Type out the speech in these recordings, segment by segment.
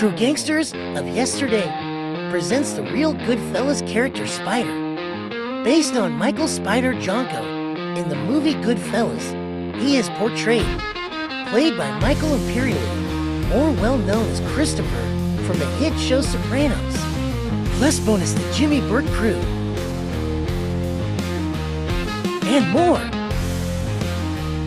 True Gangsters of Yesterday presents the real Goodfellas character Spider. Based on Michael Spider Jonko in the movie Goodfellas, he is portrayed, played by Michael Imperioli, more well known as Christopher from the hit show Sopranos. Plus bonus the Jimmy Burke crew, and more.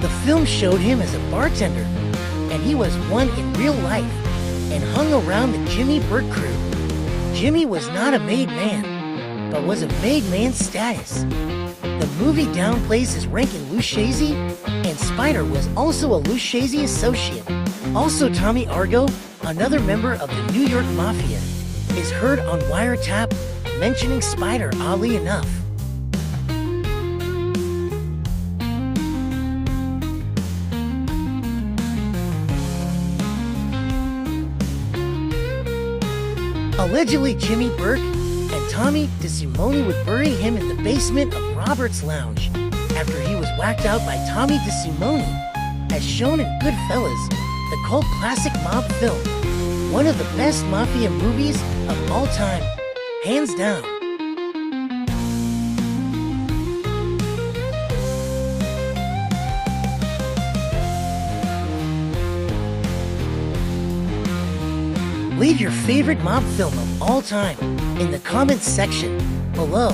The film showed him as a bartender, and he was one in real life and hung around the Jimmy Burke crew. Jimmy was not a made man, but was of made man status. The movie downplays his rank in Lucchese, and Spider was also a Lucchese associate. Also, Tommy Argo, another member of the New York Mafia, is heard on wiretap mentioning Spider, oddly enough. Allegedly, Jimmy Burke and Tommy DeSimone would bury him in the basement of Robert's lounge after he was whacked out by Tommy DeSimone, as shown in Goodfellas, the cult classic mob film, one of the best mafia movies of all time, hands down. Leave your favorite mob film of all time in the comments section below.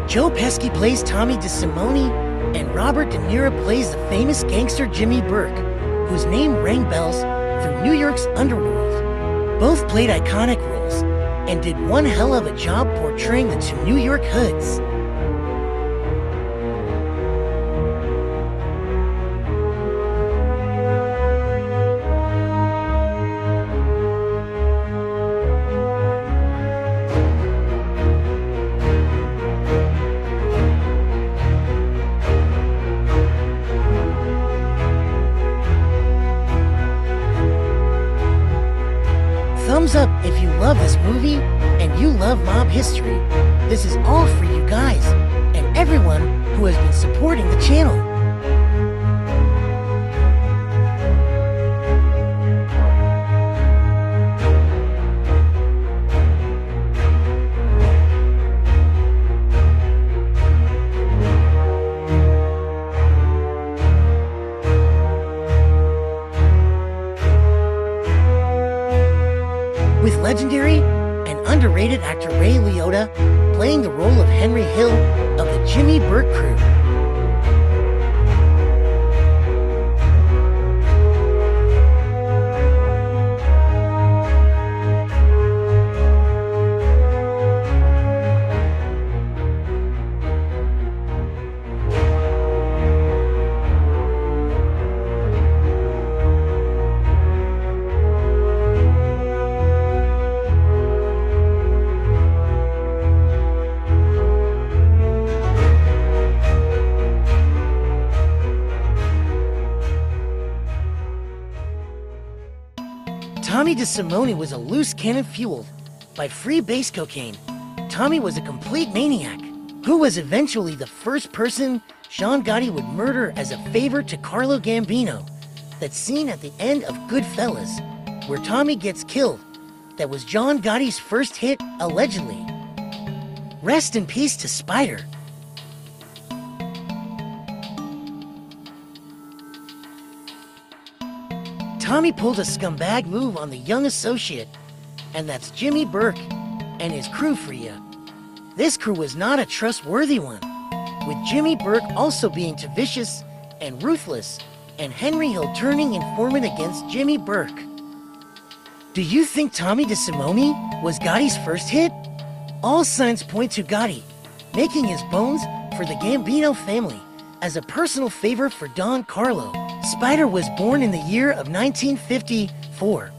Joe Pesci plays Tommy DeSimone, and Robert De Niro plays the famous gangster Jimmy Burke, whose name rang bells through New York's underworld. Both played iconic roles and did one hell of a job portraying the two New York hoods. Thumbs up if you love this movie and you love mob history. This is all for you guys and everyone who has been supporting the channel. With legendary and underrated actor Ray Liotta playing the role of Henry Hill of the Jimmy Burke crew. Tommy DeSimone was a loose cannon fueled by free base cocaine. Tommy was a complete maniac, who was eventually the first person John Gotti would murder as a favor to Carlo Gambino. That scene at the end of Goodfellas, where Tommy gets killed, that was John Gotti's first hit, allegedly. Rest in peace to Spider. Tommy pulled a scumbag move on the young associate, and that's Jimmy Burke and his crew for you. This crew was not a trustworthy one, with Jimmy Burke also being too vicious and ruthless, and Henry Hill turning informant against Jimmy Burke. Do you think Tommy DeSimone was Gotti's first hit? All signs point to Gotti making his bones for the Gambino family as a personal favor for Don Carlo. Spider was born in the year of 1954.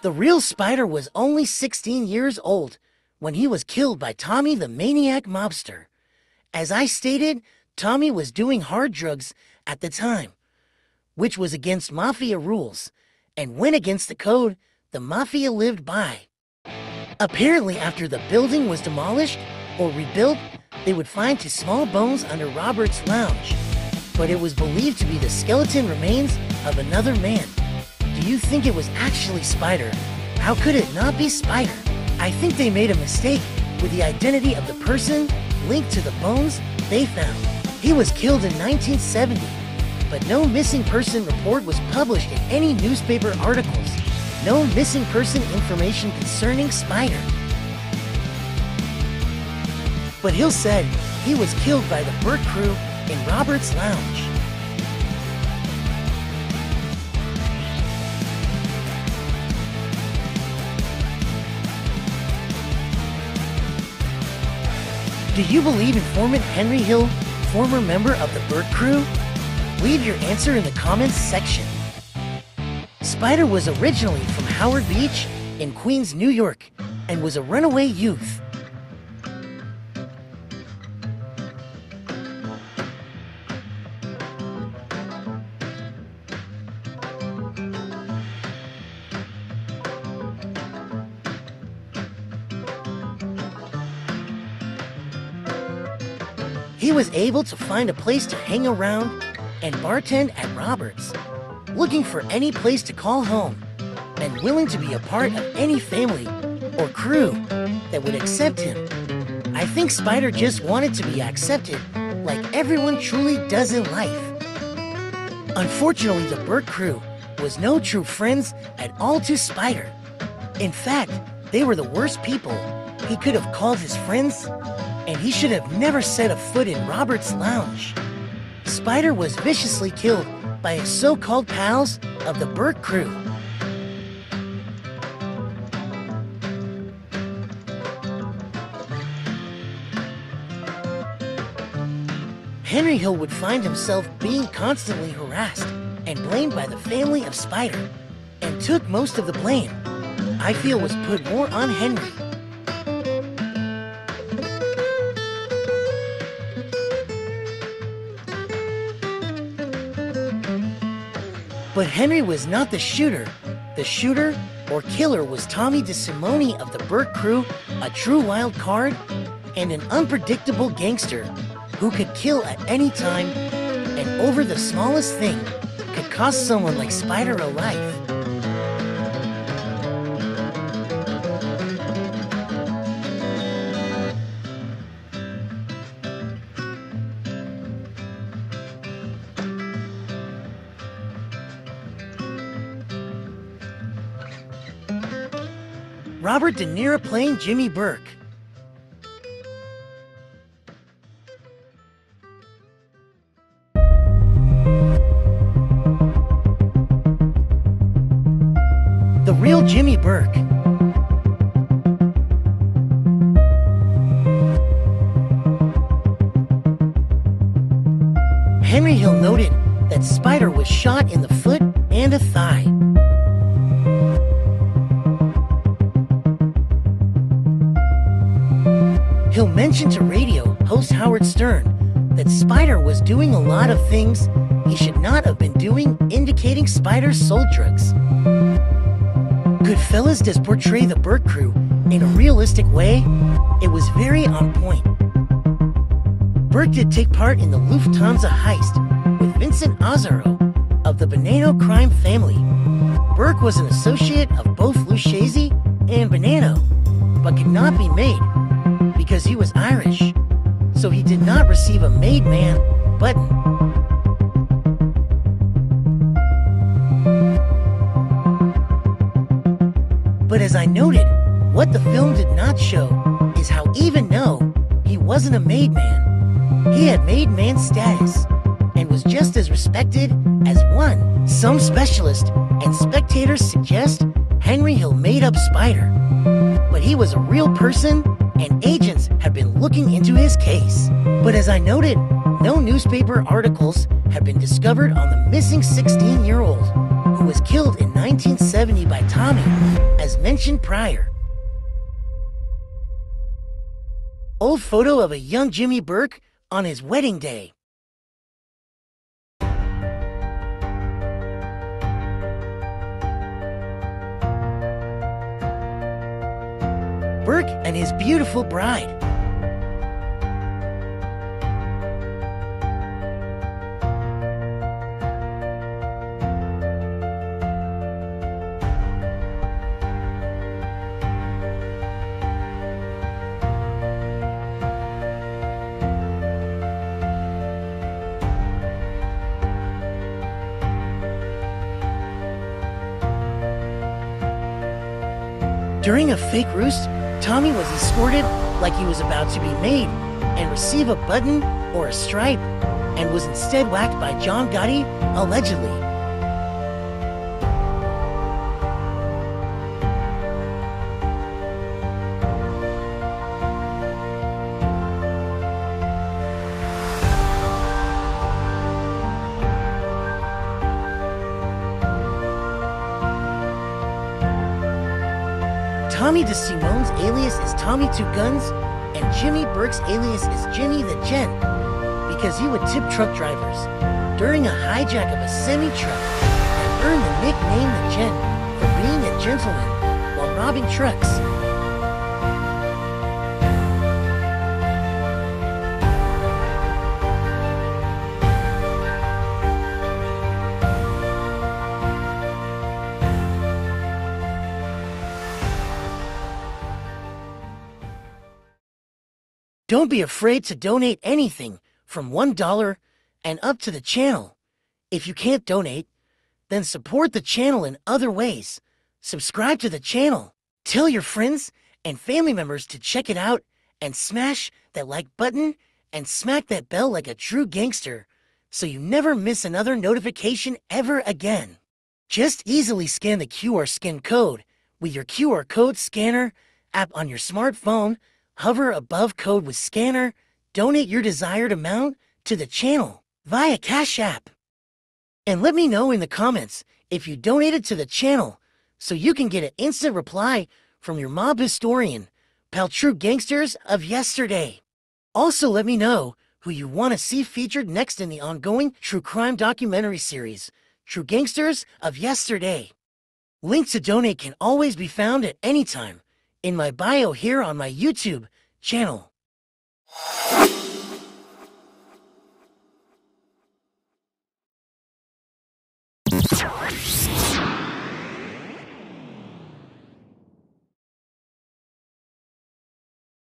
The real Spider was only 16 years old when he was killed by Tommy the Maniac Mobster. As I stated, Tommy was doing hard drugs at the time, which was against Mafia rules, and went against the code the Mafia lived by. Apparently, after the building was demolished or rebuilt, they would find two small bones under Robert's lounge, but it was believed to be the skeleton remains of another man. Do you think it was actually Spider? How could it not be Spider? I think they made a mistake with the identity of the person linked to the bones they found. He was killed in 1970, but no missing person report was published in any newspaper articles. No missing person information concerning Spider. But Hill said he was killed by the Burke crew in Robert's lounge. Do you believe informant Henry Hill, former member of the Burke crew? Leave your answer in the comments section. Spider was originally from Howard Beach in Queens, New York, and was a runaway youth. He was able to find a place to hang around and bartend at Robert's, looking for any place to call home, and willing to be a part of any family or crew that would accept him. I think Spider just wanted to be accepted like everyone truly does in life. Unfortunately, the Burke crew was no true friends at all to Spider. In fact, they were the worst people he could have called his friends, and he should have never set a foot in Robert's lounge. Spider was viciously killed by his so-called pals of the Burke crew. Henry Hill would find himself being constantly harassed and blamed by the family of Spider, and took most of the blame I feel was put more on Henry. But Henry was not the shooter. The shooter or killer was Tommy DeSimone of the Burke crew, a true wild card and an unpredictable gangster who could kill at any time and over the smallest thing could cost someone like Spider a life. Robert De Niro playing Jimmy Burke. The real Jimmy Burke. Henry Hill noted that Spider was shot in the foot and a thigh. Hill mentioned to radio host Howard Stern that Spider was doing a lot of things he should not have been doing, indicating Spider sold drugs. Goodfellas does portray the Burke crew in a realistic way. It was very on point. Burke did take part in the Lufthansa heist with Vincent Azzaro of the Bonanno crime family. Burke was an associate of both Lucchese and Bonanno, but could not be made because he was Irish, so he did not receive a made man button. But as I noted, what the film did not show is how even though he wasn't a made man, he had made man status and was just as respected as one. Some specialists and spectators suggest Henry Hill made up Spider, but he was a real person and agents have been looking into his case. But as I noted, no newspaper articles have been discovered on the missing 16-year-old who was killed in 1970 by Tommy, as mentioned prior. Old photo of a young Jimmy Burke on his wedding day. Burke and his beautiful bride. During a fake roost, Tommy was escorted like he was about to be made and receive a button or a stripe, and was instead whacked by John Gotti, allegedly. Tommy DeSimone's alias is Tommy Two Guns, and Jimmy Burke's alias is Jimmy the Gent, because he would tip truck drivers during a hijack of a semi-truck and earned the nickname the Gent for being a gentleman while robbing trucks. Don't be afraid to donate anything from $1 and up to the channel. If you can't donate, then support the channel in other ways. Subscribe to the channel. Tell your friends and family members to check it out, and smash that like button and smack that bell like a true gangster so you never miss another notification ever again. Just easily scan the QR scan code with your QR code scanner app on your smartphone. Hover above code with scanner, donate your desired amount to the channel via Cash App. And let me know in the comments if you donated to the channel so you can get an instant reply from your mob historian, pal True Gangsters of Yesterday. Also let me know who you want to see featured next in the ongoing true crime documentary series, True Gangsters of Yesterday. Link to donate can always be found at any time in my bio here on my YouTube channel.